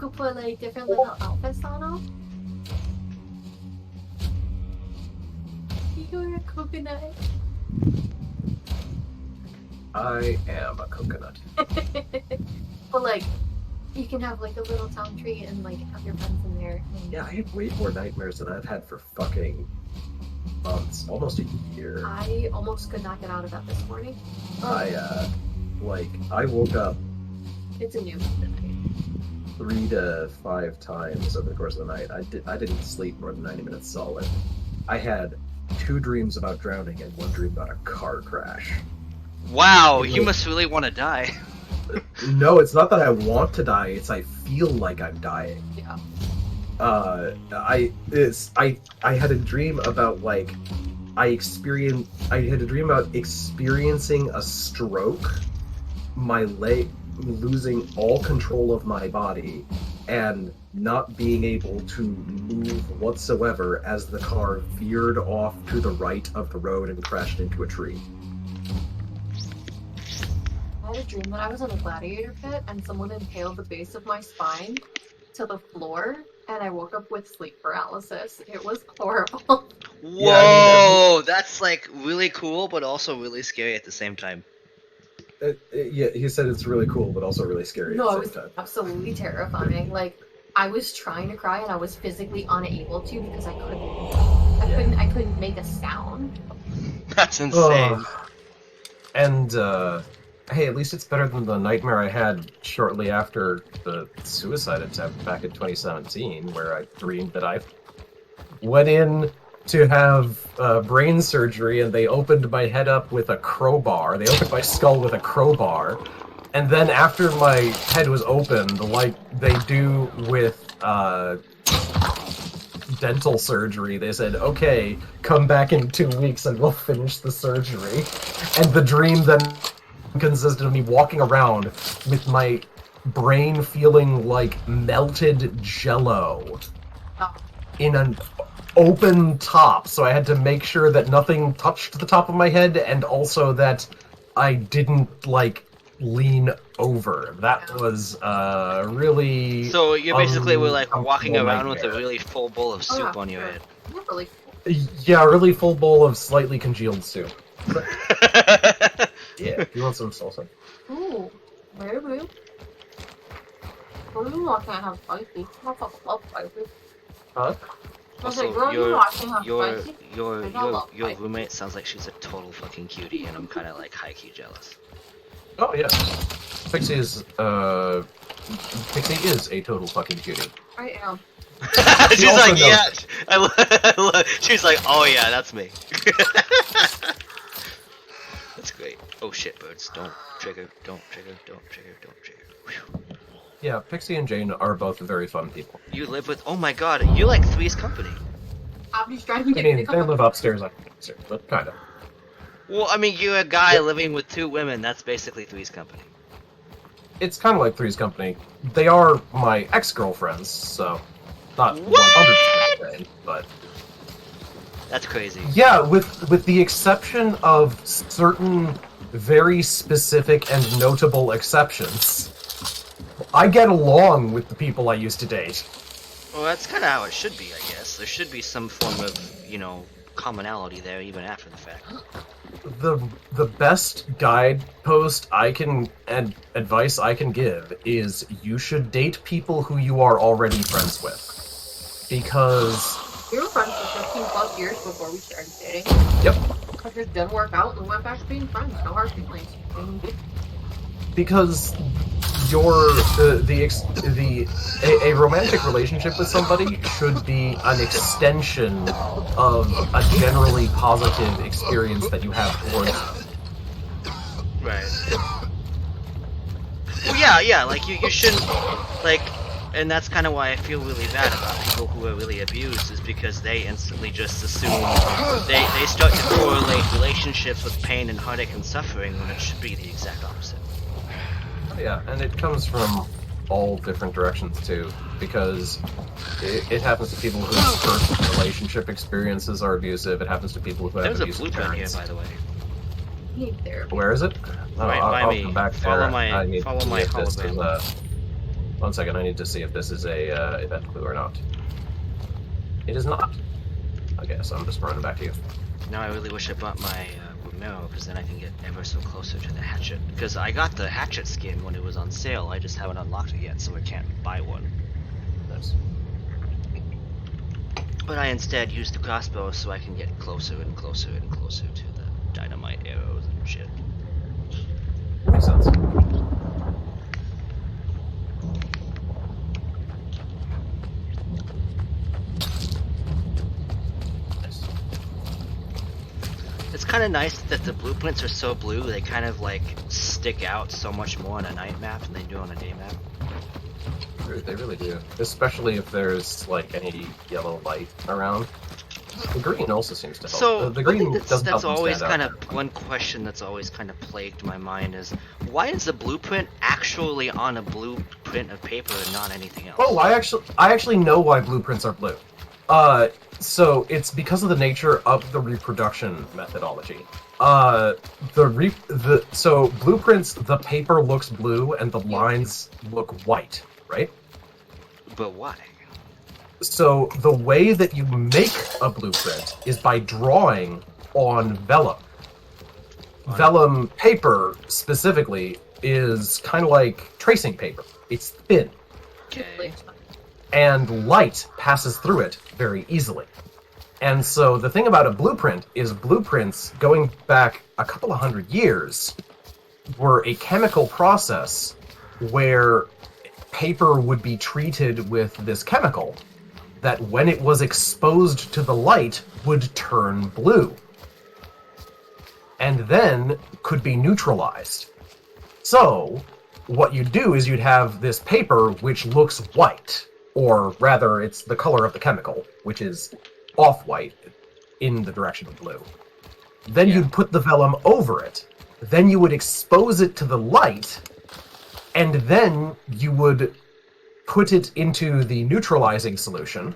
could put like different little outfits on them. You're a coconut. I am a coconut. But like, you can have like a little town tree and like have your friends in there. And... Yeah, I have way more nightmares than I've had for fucking months, almost a year. I almost could not get out of bed this morning. I woke up. It's a new 3 to 5 times over the course of the night. I didn't sleep more than 90 minutes solid. I had 2 dreams about drowning and 1 dream about a car crash. Wow, you must really want to die. No, it's not that I want to die, it's I feel like I'm dying. Yeah. I had a dream about I had a dream about experiencing a stroke, my leg losing all control of my body, and not being able to move whatsoever as the car veered off to the right of the road and crashed into a tree. I had a dream that I was in a gladiator pit and someone impaled the base of my spine to the floor, and I woke up with sleep paralysis. It was horrible. Whoa, Yeah, that's like really cool, but also really scary at the same time. Yeah, he said it's really cool, but also really scary No, at it the was same time. absolutely terrifying. Like, I was trying to cry and I was physically unable to because I couldn't make a sound. That's insane. And hey, at least it's better than the nightmare I had shortly after the suicide attempt back in 2017, where I dreamed that I went in to have brain surgery and they opened my head up with a crowbar. They opened my skull with a crowbar. And then after my head was opened, like they do with dental surgery, they said, okay, come back in 2 weeks and we'll finish the surgery. And the dream then consisted of me walking around with my brain feeling like melted jello in an open top, so I had to make sure that nothing touched the top of my head, and also that I didn't lean over. That was really. So you basically were like walking around nightmare. with a really full bowl of soup on your head. Not really. Yeah, a really full bowl of slightly congealed soup. Yeah, you want some salsa? Ooh, maybe. Ooh, I can't have spicy. I fucking love spicy. Huh? Also, your roommate sounds like she's a total fucking cutie, and I'm kind of like high-key jealous. Oh yeah, Pixie is a total fucking cutie. I am. She's also like, yeah. She's like, oh yeah, that's me. That's great. Oh shit, birds! Don't trigger! Don't trigger! Don't trigger! Don't trigger! Whew. Yeah, Pixie and Jane are both very fun people. You live with? Oh my god, you like Three's Company. I'm just trying to get I mean, they live upstairs, upstairs, but kind of. Well, I mean, you're a guy living with 2 women. That's basically Three's Company. It's kind of like Three's Company. They are my ex-girlfriends, so not What? 100% same, but That's crazy. yeah, with the exception of certain very specific and notable exceptions, I get along with the people I used to date. Well, that's kind of how it should be, I guess. There should be some form of, commonality there even after the fact. The best guidepost I can and advice I can give is you should date people who you are already friends with, because We were friends for 15 plus years before we started dating. yep, It just didn't work out and we went back to being friends. No hard feelings. because a romantic relationship with somebody should be an extension of a generally positive experience that you have towards them. Right. Well, yeah, like, you shouldn't, like, and that's kind of why I feel really bad about people who are really abused, is because they instantly just assume, they start to correlate relationships with pain and heartache and suffering when it should be the exact opposite. Yeah, and it comes from all different directions too, because it happens to people whose first relationship experiences are abusive. It happens to people who have There's a abusive blueprint here, parents. by the way. Need therapy. Where is it? Oh, Right by I'll me. come back Follow there. my- I need follow to my get this to hologram. 1 second, I need to see if this is a event clue or not. It is not. Okay, so I'm just running back to you. Now I really wish I bought my Romero, because then I can get ever so closer to the hatchet. Because I got the hatchet skin when it was on sale, I just haven't unlocked it yet, so I can't buy one. Nice. But I instead used the crossbow so I can get closer and closer and closer to the dynamite arrows and shit. Makes sense. Nice. It's kind of nice that the blueprints are so blue, they kind of like stick out so much more on a night map than they do on a day map. They really do. Especially if there's like any yellow light around. The green also seems to help. So the green that's doesn't help them always stand kind out. of one question that's always kind of plagued my mind is why is the blueprint actually on a blueprint of paper and not anything else? Oh, I actually know why blueprints are blue. So it's because of the nature of the reproduction methodology. So blueprints, the paper looks blue and the lines look white, right? But why? So the way that you make a blueprint is by drawing on vellum. Vellum paper, specifically, is kind of like tracing paper. It's thin, Okay. and light passes through it very easily. And so the thing about a blueprint is blueprints, going back a couple of hundred years, were a chemical process where paper would be treated with this chemical that when it was exposed to the light would turn blue and then could be neutralized. So what you'd do is you'd have this paper which looks white, or rather it's the color of the chemical, which is off-white in the direction of blue. Then you'd put the vellum over it, then you would expose it to the light, and then you would put it into the neutralizing solution.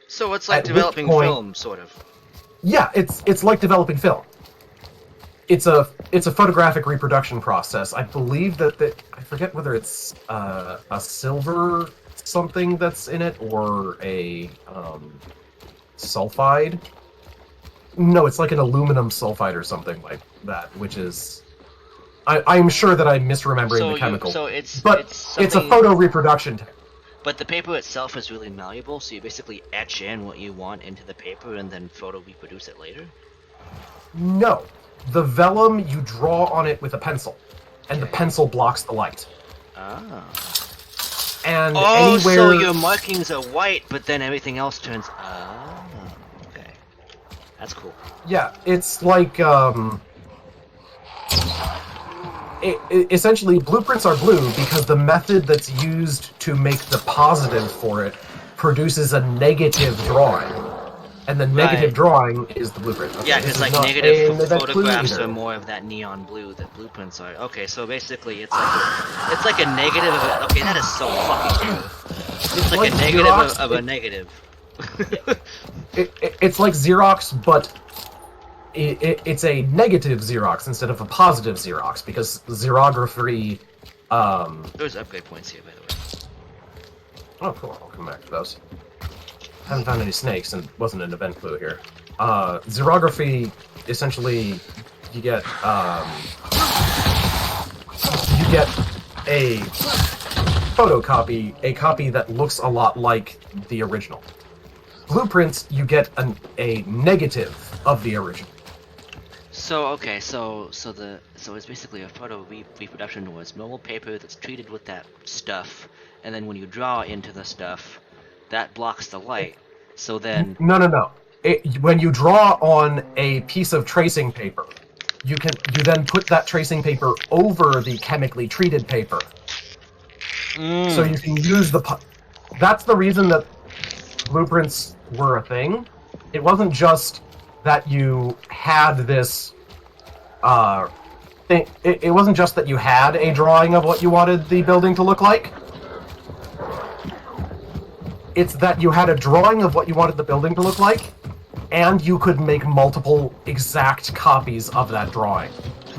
So it's like At which developing point- film, sort of. Yeah, it's like developing film. It's a photographic reproduction process. I believe that I forget whether it's a silver something that's in it or a sulfide. No, it's like an aluminum sulfide or something like that, which is. I'm sure that I'm misremembering the chemical. It's a something- photo reproduction. But the paper itself is really malleable, so you basically etch in what you want into the paper and then photo reproduce it later? No. The vellum, you draw on it with a pencil, and the pencil blocks the light. Ah. And Oh, anywhere... so your markings are white, but then everything else turns... Ah, okay. That's cool. Yeah, it's like, essentially, blueprints are blue because the method that's used to make the positive for it produces a negative drawing. And the negative drawing is the blueprint. Okay, Yeah, this because is like not negative an event clue photographs either. are more of that neon blue that blueprints are. Okay, so basically it's like a negative of a... Okay, that is so fucking true. It's like a negative Xerox. of a negative. It's like Xerox, but it's a negative Xerox instead of a positive Xerox, because xerography... There's upgrade points here, by the way. Oh, cool. I'll come back to those. Haven't found any snakes, and wasn't an event clue here. Xerography, essentially, you get a photocopy, a copy that looks a lot like the original. Blueprints, you get a negative of the original. So okay, so it's basically a photo reproduction was normal paper that's treated with that stuff, and then when you draw into the stuff, that blocks the light. So then No. When you draw on a piece of tracing paper, you then put that tracing paper over the chemically treated paper. So you can use that's the reason that blueprints were a thing. It wasn't just that you had this thing. It wasn't just that you had a drawing of what you wanted the building to look like. It's that you had a drawing of what you wanted the building to look like, and you could make multiple exact copies of that drawing.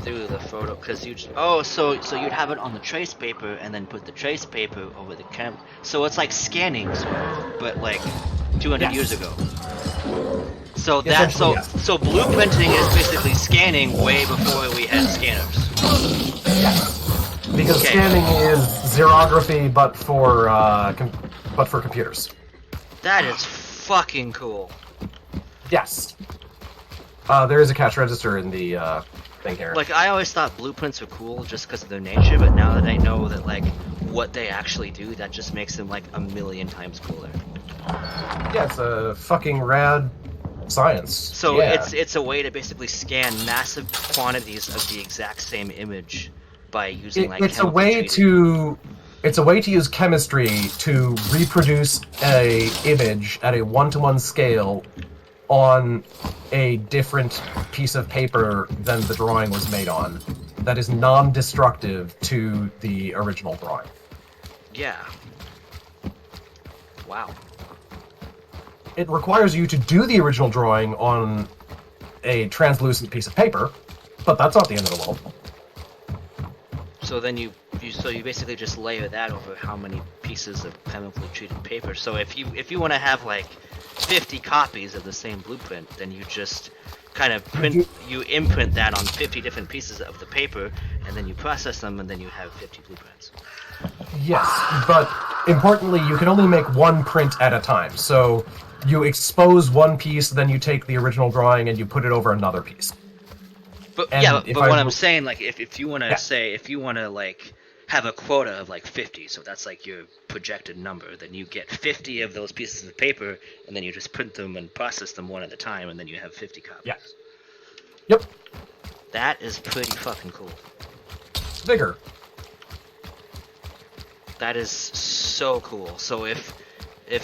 through the photo because so you'd have it on the trace paper and then put the trace paper over the camera. So it's like scanning, sort of, but like 200 years ago. So that so blueprinting is basically scanning way before we had scanners. Yes. Because scanning is xerography, but for computers. That is fucking cool. Yes. There is a cash register in the thing here. Like, I always thought blueprints were cool just because of their nature, but now that I know that, like, what they actually do, that just makes them, like, a million times cooler. Yeah, it's a fucking rad science. So it's a way to basically scan massive quantities of the exact same image by using, it's a way to use chemistry to reproduce a image at a 1-to-1 scale on a different piece of paper than the drawing was made on. That is non-destructive to the original drawing. Yeah. Wow. It requires you to do the original drawing on a translucent piece of paper, but that's not the end of the world. So then you basically just layer that over how many pieces of chemically treated paper. So if you want to have like 50 copies of the same blueprint, then you just kind of you imprint that on 50 different pieces of the paper, and then you process them, and then you have 50 blueprints. Yes, but importantly, you can only make one print at a time. So you expose one piece, then you take the original drawing and you put it over another piece. But what I'm saying, like, if you want to say, if you want to like have a quota of like 50, so that's like your projected number, then you get 50 of those pieces of paper, and then you just print them and process them one at a time, and then you have 50 copies. Yeah. Yep. That is pretty fucking cool. It's bigger. That is so cool. So if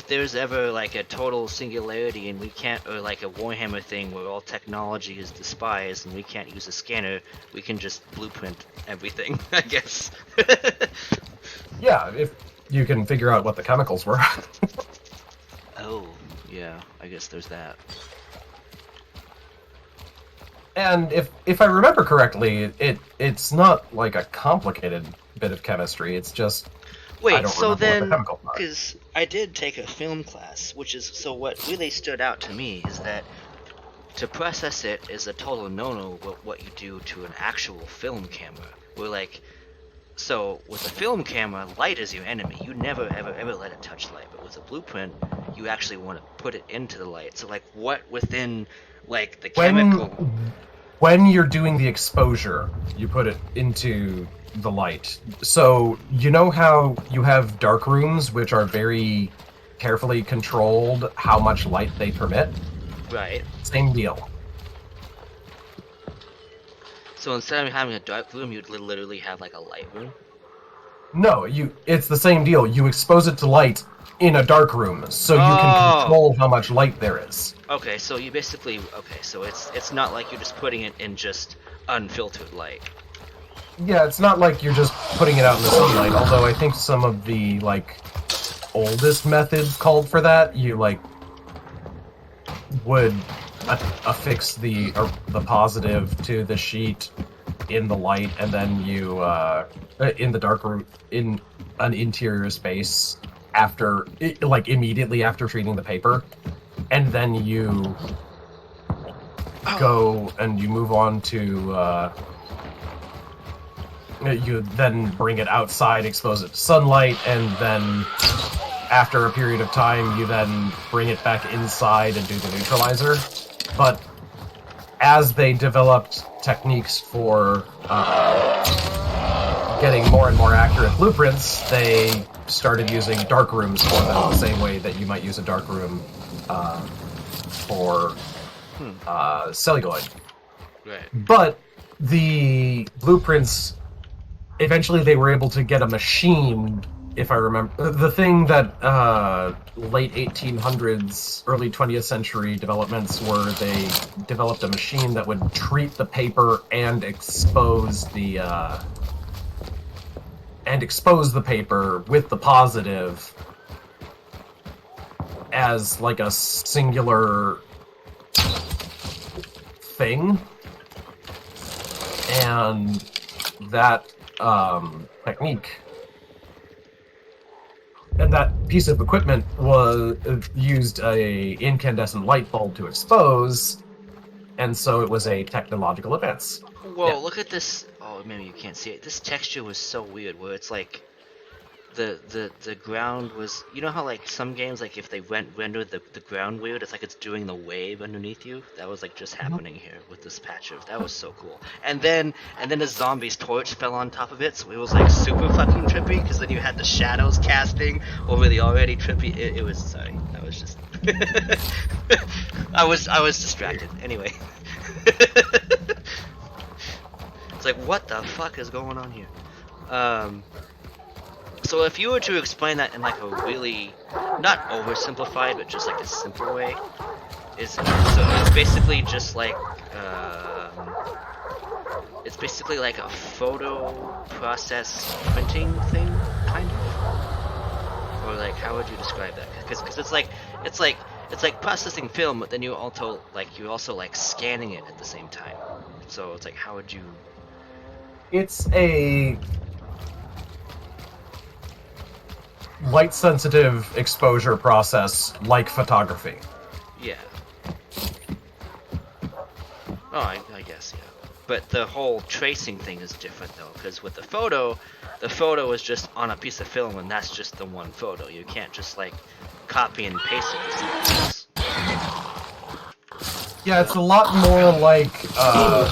there's ever like a total singularity and we can't, or like a Warhammer thing where all technology is despised and we can't use a scanner, we can just blueprint everything, I guess. Yeah, if you can figure out what the chemicals were. Oh, yeah, I guess there's that. And if I remember correctly, it's not like a complicated bit of chemistry, it's just... Wait, so then, because I did take a film class, so what really stood out to me is that to process it is a total no-no what you do to an actual film camera. We're like, so with a film camera, light is your enemy. You never ever let it touch light, but with a blueprint, you actually want to put it into the light. So like, what within like the chemical... When you're doing the exposure, you put it into the light. So, you know how you have dark rooms, which are very carefully controlled how much light they permit? Right. Same deal. So instead of having a dark room, you'd literally have like a light room? No, it's the same deal. You expose it to light in a dark room, so you can control how much light there is. Okay, so you basically... Okay, so it's not like you're just putting it in just unfiltered light. Yeah, it's not like you're just putting it out in the sunlight, although I think some of the, like, oldest methods called for that. You, like, would affix the positive to the sheet in the light, and then you, in the dark room, in an interior space, immediately after treating the paper, and then you go and you move on to, you then bring it outside, expose it to sunlight, and then after a period of time, you then bring it back inside and do the neutralizer. But as they developed techniques for getting more and more accurate blueprints, they started using dark rooms for them, the same way that you might use a dark room for celluloid. Right. But the blueprints, eventually they were able to get a machine, if I remember. The thing that late 1800s, early 20th century developments were, they developed a machine that would treat the paper and expose the paper with the positive as like a singular thing. and that technique and that piece of equipment was used a incandescent light bulb to expose, and so it was a technological advance. Whoa, Yeah. look at this. Oh, maybe you can't see it. This texture was so weird, where it's like the ground was, you know how like some games, like if they render the ground weird, it's like it's doing the wave underneath you. That was like just happening here with this patch of, that was so cool. And then the zombie's torch fell on top of it, so it was like super fucking trippy, because then you had the shadows casting over the already trippy. It was, sorry, I was just I was distracted. Anyway. It's like, what the fuck is going on here? So if you were to explain that in like a really, not oversimplified, but just like a simple way, it's basically just like, it's basically like a photo process printing thing, kind of? Or like, how would you describe that? Because it's like processing film, but then you're also like scanning it at the same time. So it's like, how would you? It's a light-sensitive exposure process like photography. Yeah. Oh, I guess, yeah. But the whole tracing thing is different, though, because with the photo is just on a piece of film, and that's just the one photo. You can't just, like, copy and paste it to something else. Yeah, it's a lot more like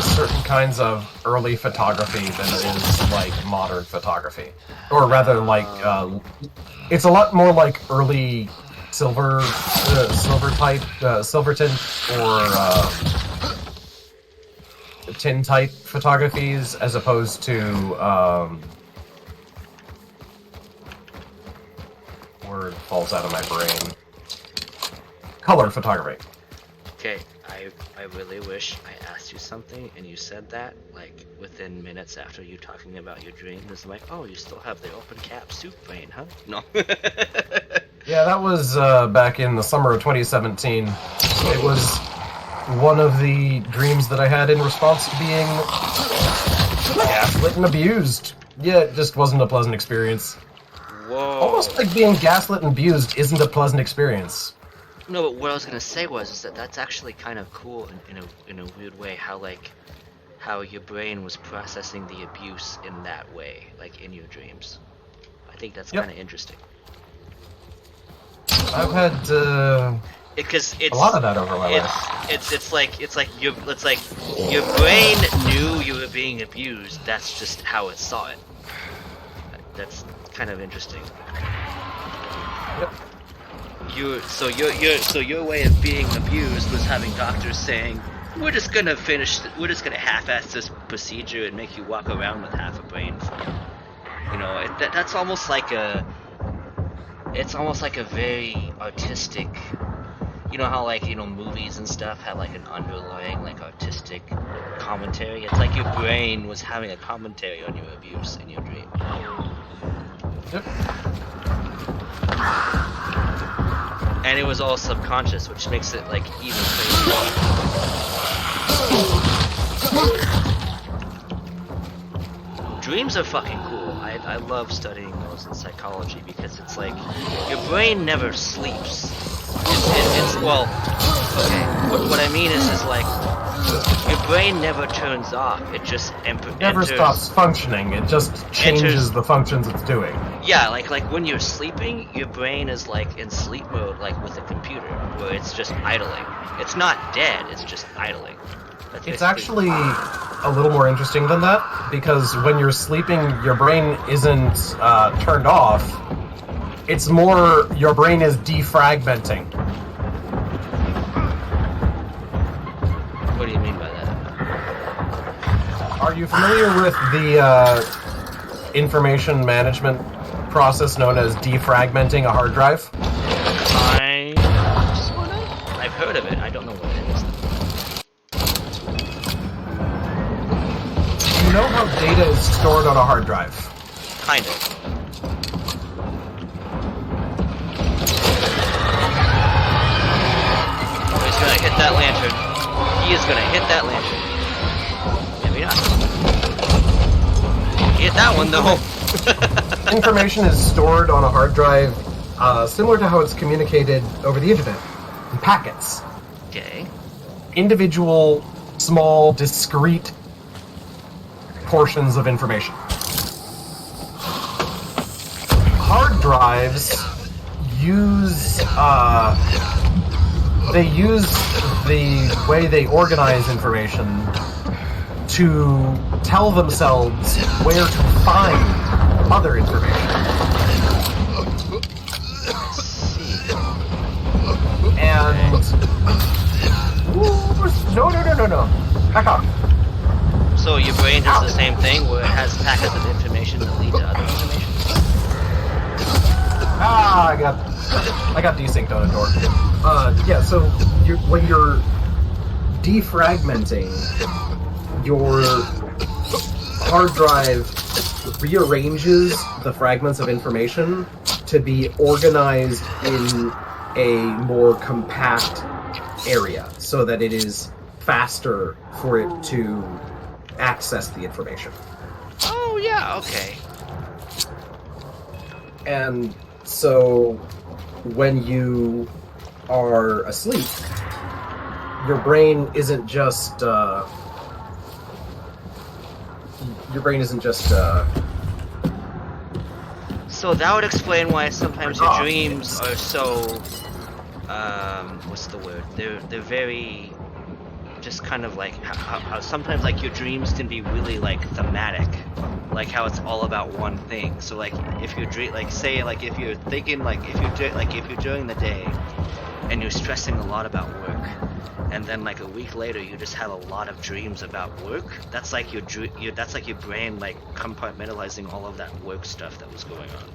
certain kinds of early photography than it is like modern photography. Or rather, like, it's a lot more like early silver tint or tin type photographies, as opposed to word falls out of my brain. Color photography. Okay, I really wish I asked you something and you said that, like, within minutes after you talking about your dream. It's like, oh, you still have the open cap soup brain, huh? No. Yeah, that was back in the summer of 2017. It was one of the dreams that I had in response to being gaslit and abused. Yeah, it just wasn't a pleasant experience. Whoa. Almost like being gaslit and abused isn't a pleasant experience. No, but what I was gonna say was that that's actually kind of cool in a weird way, how your brain was processing the abuse in that way, like in your dreams. I think that's kind of interesting. I've had Because it's a lot of that over my life. It's like your brain knew you were being abused. That's just how it saw it. That's kind of interesting. Yep. So your way of being abused was having doctors saying, we're just gonna half-ass this procedure and make you walk around with half a brain. You know, that's almost like it's almost like a very artistic, you know how, like, you know, movies and stuff have like an underlying like artistic commentary. It's like your brain was having a commentary on your abuse in your dream. Yep. And it was all subconscious, which makes it like even crazier. Dreams are fucking cool. I love studying those in psychology because it's like your brain never sleeps. It's well, okay. What I mean is like your brain never turns off. It just Never stops functioning. It just changes the functions it's doing. Yeah, like when you're sleeping, your brain is like in sleep mode, like with a computer, where it's just idling. It's not dead. It's just idling. It's actually a little more interesting than that, because when you're sleeping, your brain isn't turned off. It's more your brain is defragmenting. What do you mean by that? Are you familiar with the information management process known as defragmenting a hard drive? I've heard of it. I don't know what it is. You know how data is stored on a hard drive? Kind of. Oh, he's gonna hit that lantern. He is gonna hit that lantern. Maybe not. get that one though. Information is stored on a hard drive, similar to how it's communicated over the internet, in packets. Okay. Individual, small, discrete portions of information. Hard drives use the way they organize information to tell themselves where to find other information. And no. Back off. So your brain does the same thing, where it has packets of information that lead to other information. I got desynced on a door. Yeah. So when you're defragmenting, your hard drive rearranges the fragments of information to be organized in a more compact area, so that it is faster for it to access the information. Oh yeah, okay. And so when you are asleep, your brain isn't just So that would explain why sometimes your dreams are so what's the word? They're very just kind of like how sometimes like your dreams can be really like thematic, like how it's all about one thing. So like if you dream, like say like if you're thinking like if you're during the day and you're stressing a lot about work, and then like a week later you just have a lot of dreams about work, that's like your brain like compartmentalizing all of that work stuff that was going on.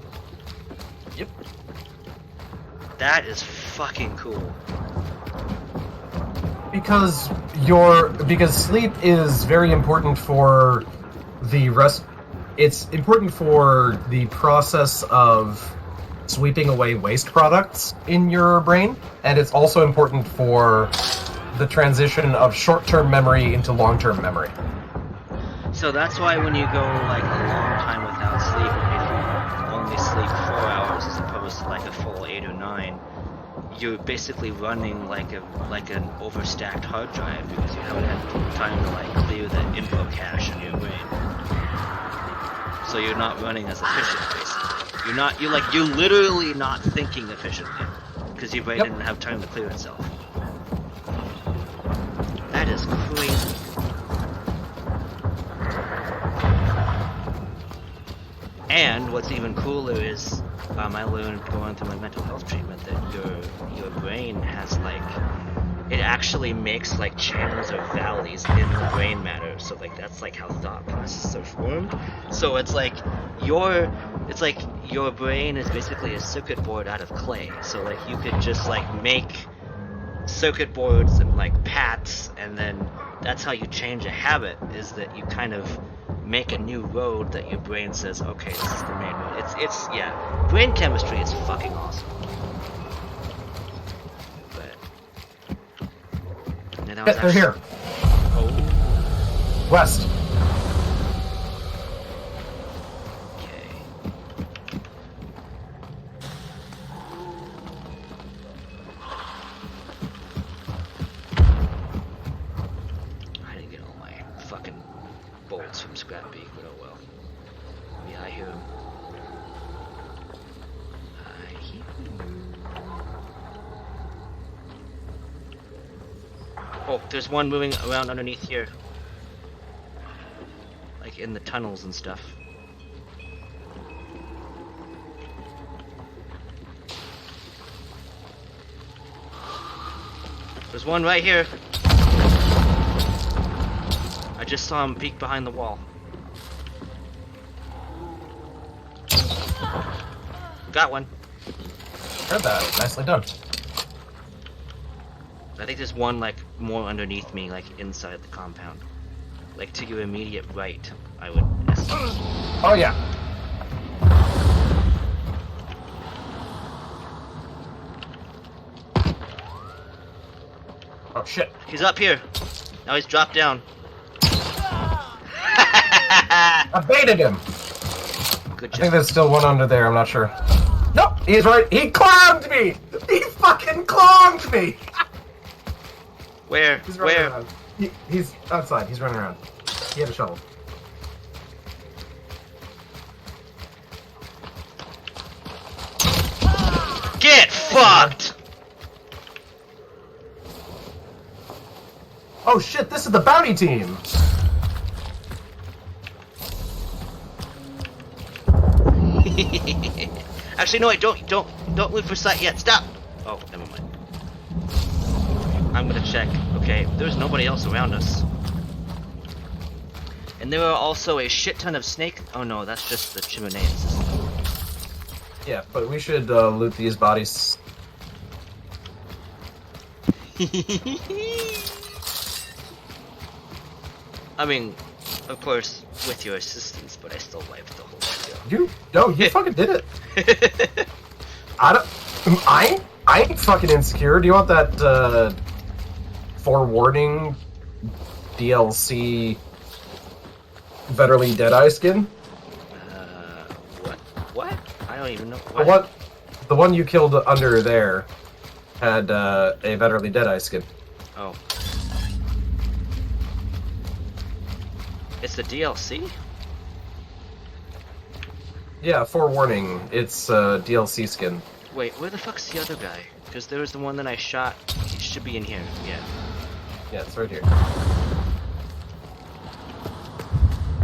Yep. That is fucking cool. Because sleep is very important for the rest. It's important for the process of sweeping away waste products in your brain, and it's also important for the transition of short-term memory into long-term memory. So that's why when you go like a long time without sleep, if you only sleep 4 hours as opposed to like a full 8 or 9, you're basically running like an overstacked hard drive because you haven't had time to like clear the info cache in your brain. So you're not running as efficient, basically. You're literally not thinking efficiently because your brain didn't have time to clear itself. That is crazy. And what's even cooler is I learned going through my mental health treatment that your brain has like, it actually makes like channels or valleys in the brain matter. So like that's like how thought processes are formed. So it's like your brain is basically a circuit board out of clay. So like you could just like make circuit boards and like paths, and then that's how you change a habit, is that you kind of make a new road that your brain says, okay, this is the main road. It's yeah, brain chemistry is fucking awesome. But yeah, They're here. Oh. West. From Scrap Peak, but oh well. Yeah, I hear him. Oh, there's one moving around underneath here. Like in the tunnels and stuff. There's one right here. I just saw him peek behind the wall. Got one. Heard that. Nicely done. I think there's one like more underneath me, like inside the compound. Like to your immediate right, I would estimate. Oh yeah. Oh shit. He's up here. Now he's dropped down. I baited him. Good I job. think there's still one under there, I'm not sure. Nope, he's right. He clowned me! He fucking clowned me! Where? He's running Where? around. He's outside, he's running around. He had a shovel. Get fucked! Oh shit, this is the bounty team! Actually, no, wait, don't look for sight yet. Stop. Oh, never mind. I'm gonna check. Okay, there's nobody else around us. And there are also a shit ton of snake. Oh no, that's just the chimeneas. Yeah, but we should loot these bodies. I mean, of course, with your assistance, but I still wiped the whole video. You fucking did it. I ain't fucking insecure. Do you want that forewarning DLC Vetterly Deadeye skin? What? I don't even know. The one you killed under there had a Vetterly Deadeye skin. Oh. It's the DLC? Yeah, forewarning. It's a DLC skin. Wait, where the fuck's the other guy? Because there was the one that I shot. He should be in here. Yeah. Yeah, it's right here.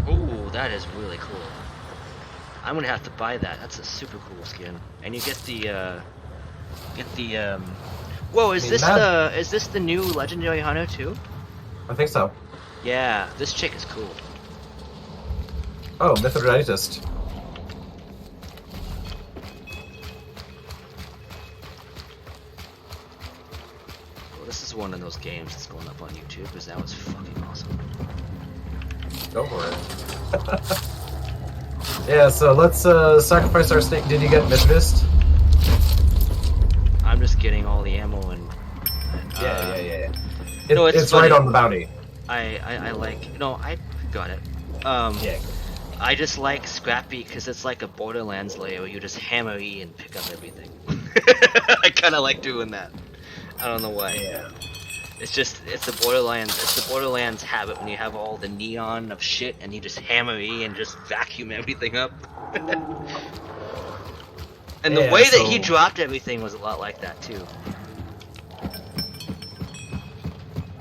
Ooh, that is really cool. I'm gonna have to buy that. That's a super cool skin. And you get the Whoa, is this the new Legendary Hunter too? I think so. Yeah, this chick is cool. Oh, Mithridatist. Well, this is one of those games that's going up on YouTube, because that was fucking awesome. Go for it. Yeah, so let's sacrifice our snake. Did you get Mithridist? I'm just getting all the ammo and Yeah. No, it's funny. right on the bounty. I like, no, I got it. Yeah. I just like Scrappy because it's like a Borderlands layer where you just hammer E and pick up everything. I kind of like doing that. I don't know why. Yeah. It's the Borderlands habit when you have all the neon of shit and you just hammer E and just vacuum everything up. And the way that he dropped everything was a lot like that too.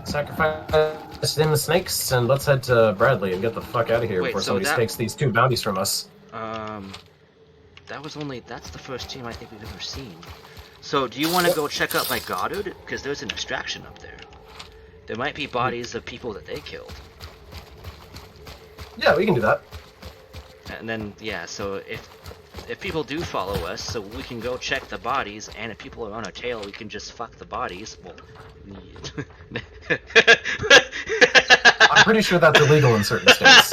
Sacrifice in the snakes, and let's head to Bradley and get the fuck out of here before somebody takes these 2 bounties from us. That's the first team I think we've ever seen. So, do you want to go check out my Goddard? Because there's an extraction up there. There might be bodies of people that they killed. Yeah, we can do that. And then, yeah, so if people do follow us, so we can go check the bodies, and if people are on our tail, we can just fuck the bodies. Well, I'm pretty sure that's illegal in certain states.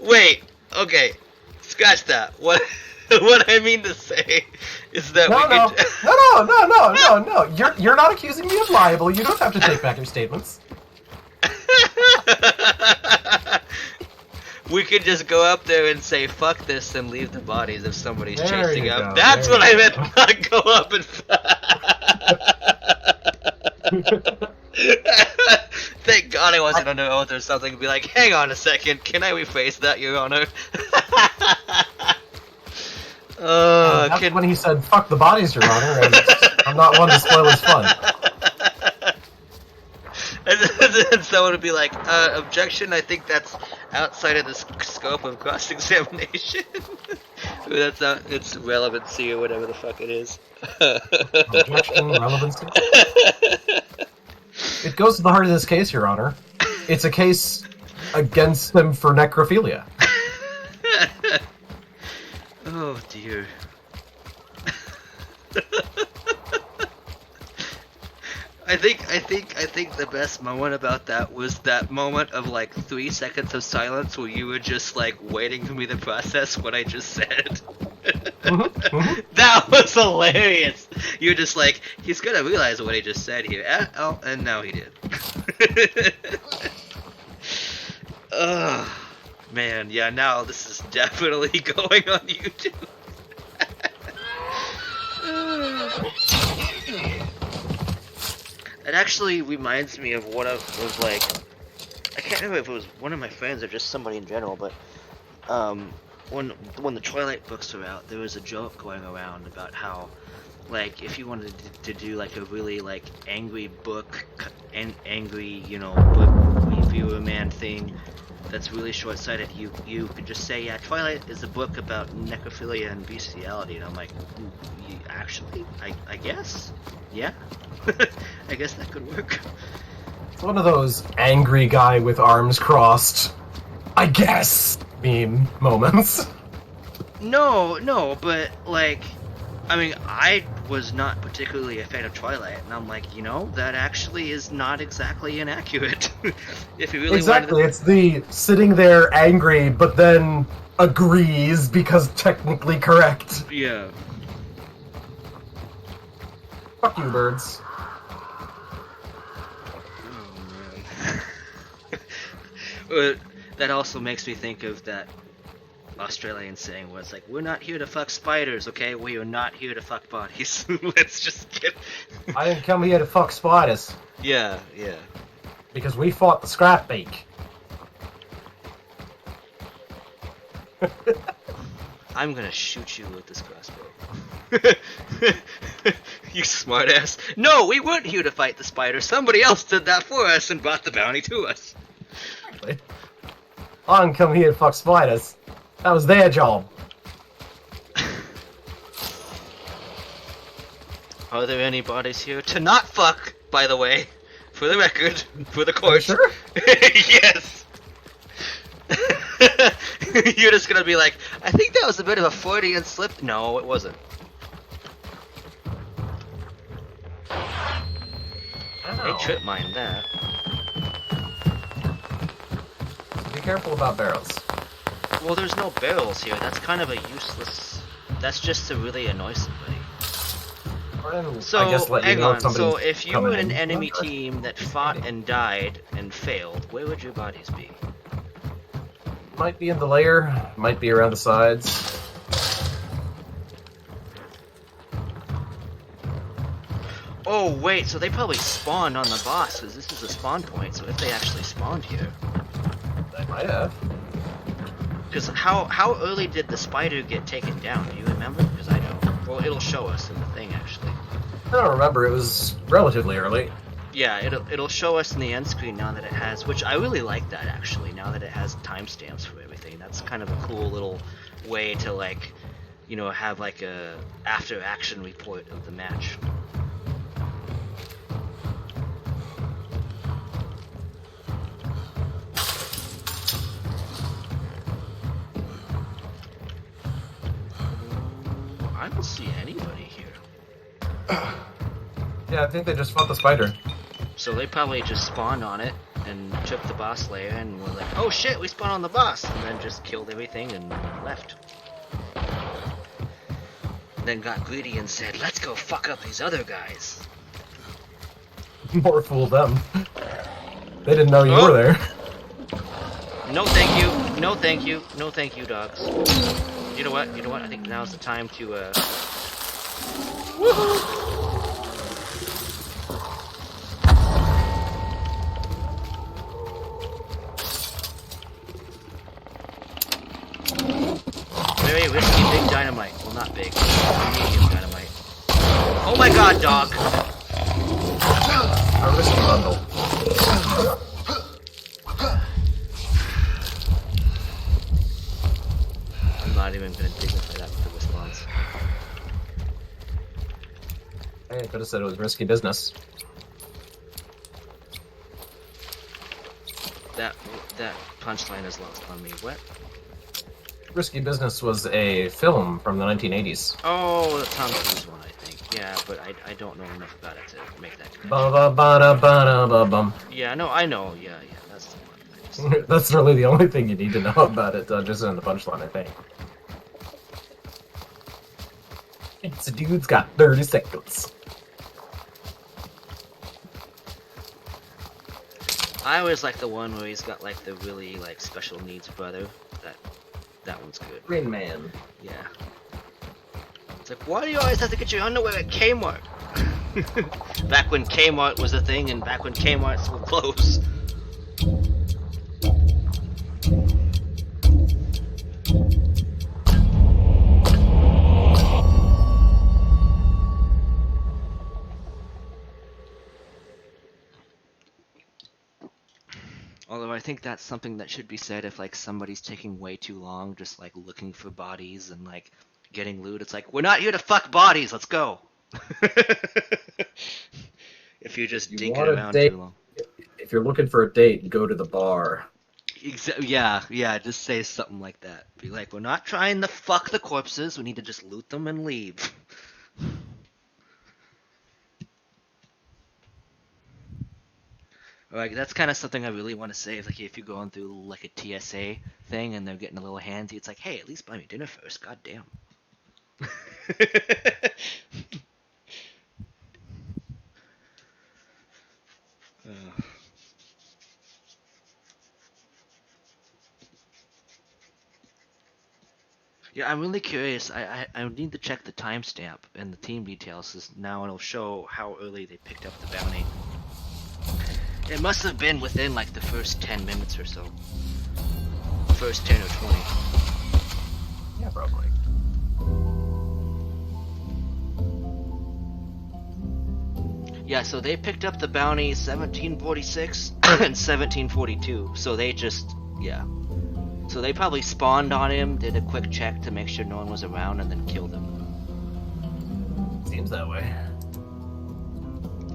Wait, okay, scratch that. What I mean to say is that No. You're not accusing me of libel. You don't have to take back your statements. We could just go up there and say "fuck this" and leave the bodies if somebody's chasing up. Go. That's what I meant. Not go up and. Thank God I wasn't under oath or something. Be like, hang on a second, can I rephrase that, Your Honor? That's when he said, "Fuck the bodies, Your Honor," and I'm not one to spoil his fun. And then someone would be like, objection, I think that's outside of the scope of cross-examination. It's relevancy or whatever the fuck it is. Objection, relevancy? It goes to the heart of this case, Your Honor. It's a case against them for necrophilia. Oh dear. I think the best moment about that was that moment of like 3 seconds of silence where you were just like waiting for me to process what I just said. That was hilarious. You're just like, he's gonna realize what he just said here. Oh, and now he did. Ugh. Man, yeah, now this is definitely going on YouTube. It actually reminds me of what was like. I can't remember if it was one of my friends or just somebody in general, but when the Twilight books were out, there was a joke going around about how, like, if you wanted to do like a really like angry book and angry, book reviewer man thing that's really short-sighted, you could just say, yeah, Twilight is a book about necrophilia and bestiality, and I'm like, actually, I guess, yeah, I guess that could work. It's one of those angry guy with arms crossed, I guess, meme moments. No, but like, I mean, I was not particularly a fan of Twilight, and I'm like, that actually is not exactly inaccurate. If you really Exactly, wanted it's the sitting there angry, but then agrees because technically correct. Yeah. Fuck you, birds. Oh, man. That also makes me think of that Australian saying where it's like, we're not here to fuck spiders, okay? We are not here to fuck bodies. Let's just get... I didn't come here to fuck spiders. Yeah. Because we fought the scrap beak. I'm gonna shoot you with this crossbow. You smartass. No, we weren't here to fight the spider. Somebody else did that for us and brought the bounty to us. Exactly. I didn't come here to fuck spiders. That was their job. Are there any bodies here to not fuck, by the way? For the record, for the court. Sure? Yes! You're just gonna be like, I think that was a bit of a Freudian slip. No, it wasn't. They trip mine that. Be careful about barrels. Well, there's no barrels here. That's kind of a useless... That's just to really annoy somebody. So, I guess let you hang know on. if So, somebody's if you were coming an in. enemy team that fought and died and failed, where would your bodies be? Might be in the layer, might be around the sides. Oh, wait, so they probably spawned on the boss, because this is a spawn point, so if they actually spawned here... They might have. Because how early did the spider get taken down? Do you remember? Because I don't. Well, it'll show us in the thing, actually. I don't remember, it was relatively early. Yeah, it'll show us in the end screen now that it has, which I really like that, actually, now that it has timestamps for everything. That's kind of a cool little way to, like, have, like, a after-action report of the match. I don't see anybody here. Yeah, I think they just fought the spider. So they probably just spawned on it and took the boss layer and were like, oh shit, we spawned on the boss, and then just killed everything and left. Then got greedy and said, let's go fuck up these other guys. More fool them. They didn't know you were there. No thank you, no thank you, no thank you, dogs. You know what, I think now's the time to, Woohoo! Very risky big dynamite. Well, not big. Medium dynamite. Oh my god, dog! A risky bundle. I'm not even gonna dignify that with the response. I could have said it was risky business. That punchline is lost on me. What? Risky Business was a film from the 1980s. Oh, the Tom Cruise one, I think. Yeah, but I don't know enough about it to make that connection. Ba-ba-ba-da-ba-da-ba-bum. Yeah, no, I know. Yeah, that's the one. That's really the only thing you need to know about it, just in the punchline, I think. It's a dude's got 30 seconds. I always like the one where he's got like the really like special needs brother. That one's good. Green Man. Yeah. It's like, why do you always have to get your underwear at Kmart? Back when Kmart was a thing, and back when Kmart's were closed. Although I think that's something that should be said if like somebody's taking way too long, just like looking for bodies and like getting loot. It's like, we're not here to fuck bodies, let's go. If you're just dinking around too long. If you're looking for a date, go to the bar. Yeah, just say something like that. Be like, we're not trying to fuck the corpses, we need to just loot them and leave. Like, that's kind of something I really want to say. Like, if you're going through like a TSA thing and they're getting a little handsy, it's like, hey, at least buy me dinner first. God damn. Yeah, I'm really curious. I need to check the timestamp and the team details, because now it'll show how early they picked up the bounty. It must have been within like the first 10 minutes or so. First 10 or 20. Yeah, probably. Yeah, so they picked up the bounty 1746 and 1742. So they just, yeah. So they probably spawned on him, did a quick check to make sure no one was around, and then killed him. Seems that way.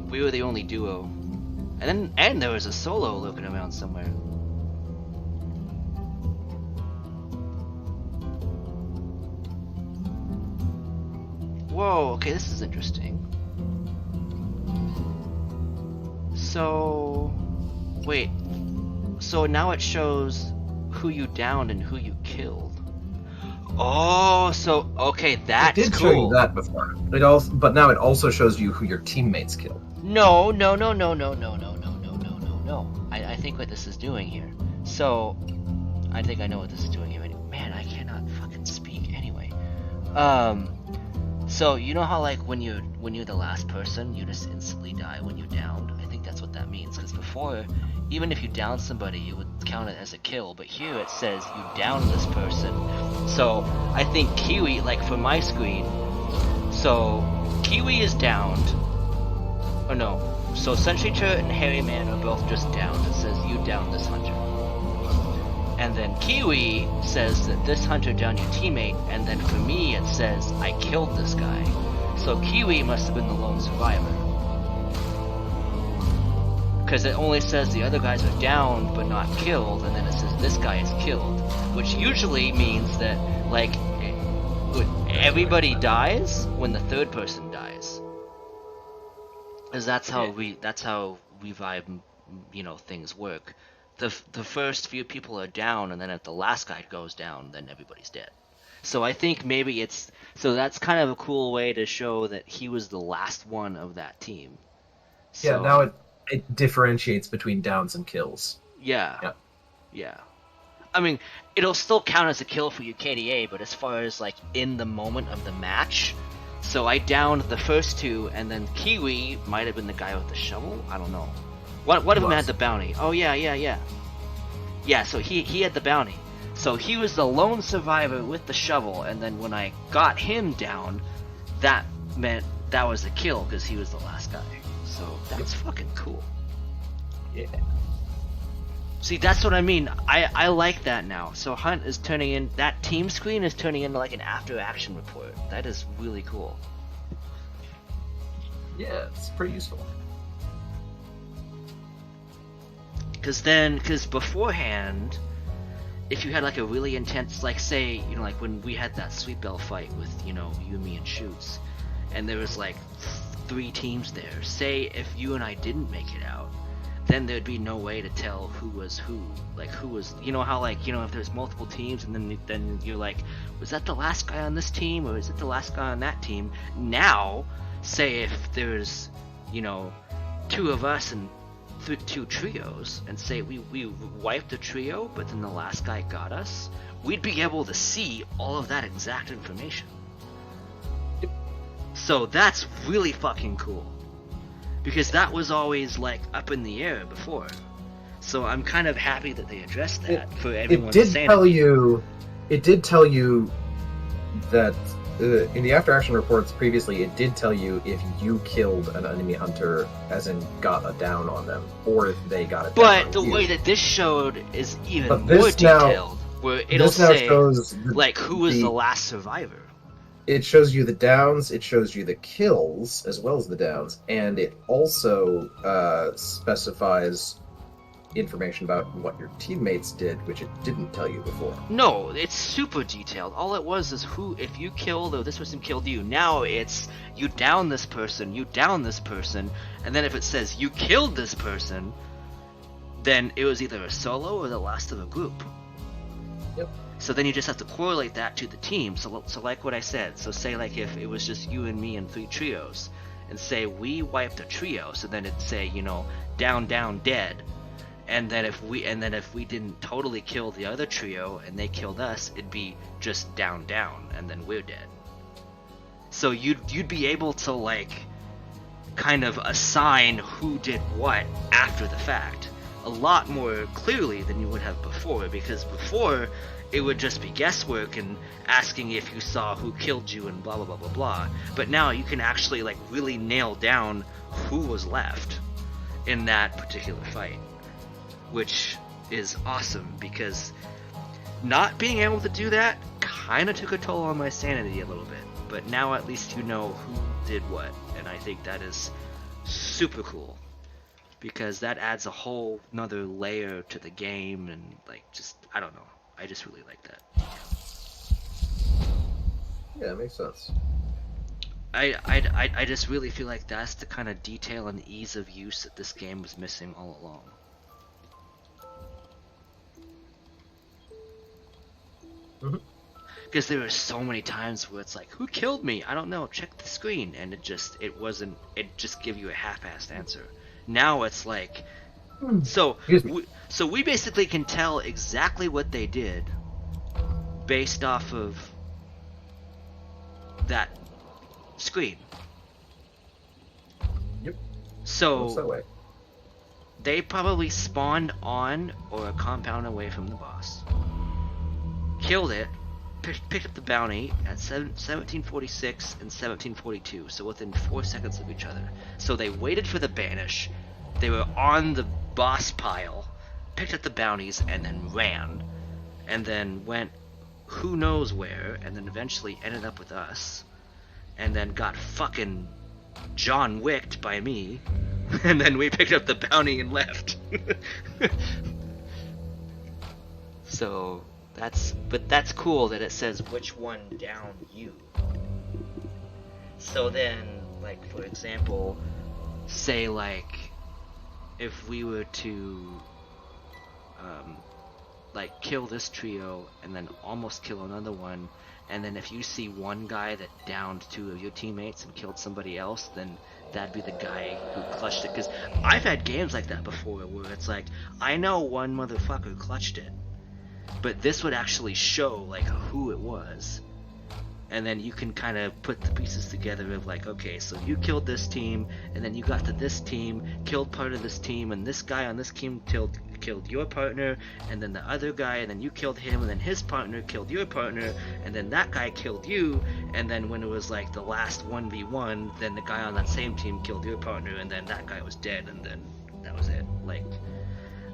We were the only duo. And there was a solo looking around somewhere. Whoa, okay, this is interesting. So, wait. So now it shows who you downed and who you killed. Oh, so okay, that's cool. It did show you that before. But now it also shows you who your teammates killed. No. I think what this is doing here. So, I think I know what this is doing here. Man, I cannot fucking speak anyway. So you know how like when you're the last person, you just instantly die when you're downed? I think that's what that means. Because before, even if you down somebody, you would count it as a kill. But here it says you downed this person. So I think Kiwi, like for my screen, so Kiwi is downed. Oh no. So Sentry Turret and Hairy Man are both just downed. It says you downed this hunter. And then Kiwi says that this hunter downed your teammate, and then for me it says I killed this guy. So Kiwi must have been the lone survivor. Because it only says the other guys are down but not killed, and then it says this guy is killed. Which usually means that, like, everybody dies when the third person dies. Because that's how revive, things work. The first few people are down, and then if the last guy goes down, then everybody's dead. So I think maybe that's kind of a cool way to show that he was the last one of that team. So, yeah, now it differentiates between downs and kills. Yeah. I mean, it'll still count as a kill for your KDA, but as far as like in the moment of the match, so I downed the first two, and then Kiwi might have been the guy with the shovel. I don't know. One of them had the bounty. Oh yeah. Yeah, so he had the bounty. So he was the lone survivor with the shovel, and then when I got him down, that meant that was a kill because he was the last guy. So that's fucking cool. Yeah. See, that's what I mean. I like that now. So Hunt is turning in, that team screen is turning into like an after action report. That is really cool. Yeah, it's pretty useful. Because beforehand, if you had like a really intense, like say, like when we had that Sweet Bell fight with, you, me and Shoots, and there was like 3 teams there. Say if you and I didn't make it out, then there'd be no way to tell who was who. Like who was, how like, if there's multiple teams, and then you're like, was that the last guy on this team, or is it the last guy on that team? Now, say if there's, 2 of us and two trios and say we wiped a trio, but then the last guy got us, we'd be able to see all of that exact information. So that's really fucking cool. Because that was always, like, up in the air before. So I'm kind of happy that they addressed that for everyone's sanity. It did tell you that in the after action reports previously, it did tell you if you killed an enemy hunter, as in got a down on them, or if they got a down on you. But the way that this showed is even more detailed, where it'll say, like, who was the last survivor. It shows you the downs, it shows you the kills, as well as the downs, and it also specifies information about what your teammates did, which it didn't tell you before. No, it's super detailed. All it was is if you killed or this person killed you. Now it's you down this person, and then if it says you killed this person, then it was either a solo or the last of a group. Yep. So then you just have to correlate that to the team. So like what I said, so say like if it was just you and me and 3 trios, and say we wiped a trio, so then it'd say, you know, down, dead. And then if we didn't totally kill the other trio and they killed us, it'd be just down, and then we're dead. So you'd be able to, like, kind of assign who did what after the fact a lot more clearly than you would have before, because before it would just be guesswork and asking if you saw who killed you and blah blah blah blah blah. But now you can actually, like, really nail down who was left in that particular fight, which is awesome, because not being able to do that kind of took a toll on my sanity a little bit. But now at least you know who did what, and I think that is super cool, because that adds a whole nother layer to the game, and, like, just, I don't know, I just really like that. Yeah, that makes sense. I just really feel like that's the kind of detail and ease of use that this game was missing all along. Because there were so many times where it's like, who killed me? I don't know, check the screen, and it just give you a half-assed answer. Now it's like, so we basically can tell exactly what they did based off of that screen. Yep. So they probably spawned on or a compound away from the boss, killed it, picked up the bounty at 1746 and 1742, so within 4 seconds of each other. So they waited for the banish, they were on the boss pile, picked up the bounties, and then ran, and then went who knows where, and then eventually ended up with us, and then got fucking John Wicked by me, and then we picked up the bounty and left. So that's cool that it says which one downed you. So then, like, for example, say, like, if we were to like, kill this trio and then almost kill another one, and then if you see one guy that downed 2 of your teammates and killed somebody else, then that'd be the guy who clutched it. Because I've had games like that before where it's like, I know one motherfucker clutched it, but this would actually show, like, who it was, and then you can kind of put the pieces together of, like, okay, so you killed this team, and then you got to this team, killed part of this team, and this guy on this team killed your partner, and then the other guy, and then you killed him, and then his partner killed your partner, and then that guy killed you, and then when it was, like, the last 1v1, then the guy on that same team killed your partner, and then that guy was dead, and then that was it. Like,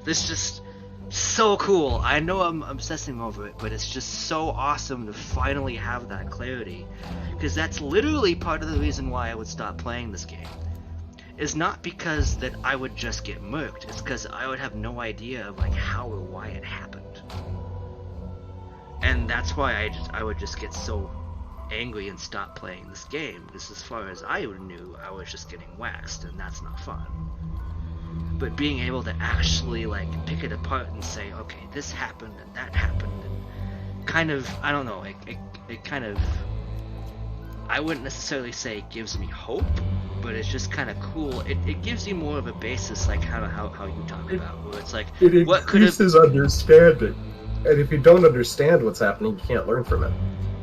this just so cool. I know I'm obsessing over it, but it's just so awesome to finally have that clarity, because that's literally part of the reason why I would stop playing this game. Is not because that I would just get murked, it's because I would have no idea of, like, how or why it happened. And that's why I would just get so angry and stop playing this game, because as far as I knew, I was just getting waxed, and that's not fun. But being able to actually, like, pick it apart and say, okay, this happened and that happened, and kind of, I don't know, it kind of I wouldn't necessarily say it gives me hope, but it's just kind of cool. It gives you more of a basis, like how you talk about, where it's like, It what could have... increases understanding. And if you don't understand what's happening, you can't learn from it.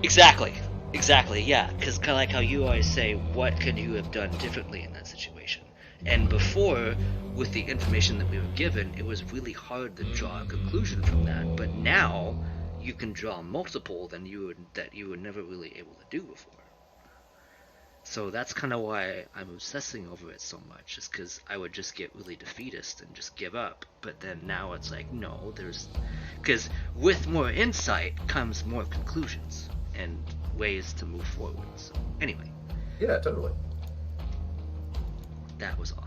Exactly, yeah, because kind of like how you always say, what could you have done differently in that situation? And before, with the information that we were given, it was really hard to draw a conclusion from that, but now you can draw multiple that you were never really able to do before. So that's kind of why I'm obsessing over it so much, is because I would just get really defeatist and just give up. But then now it's like, no, because with more insight comes more conclusions and ways to move forward. So anyway. Yeah, totally. That was awesome.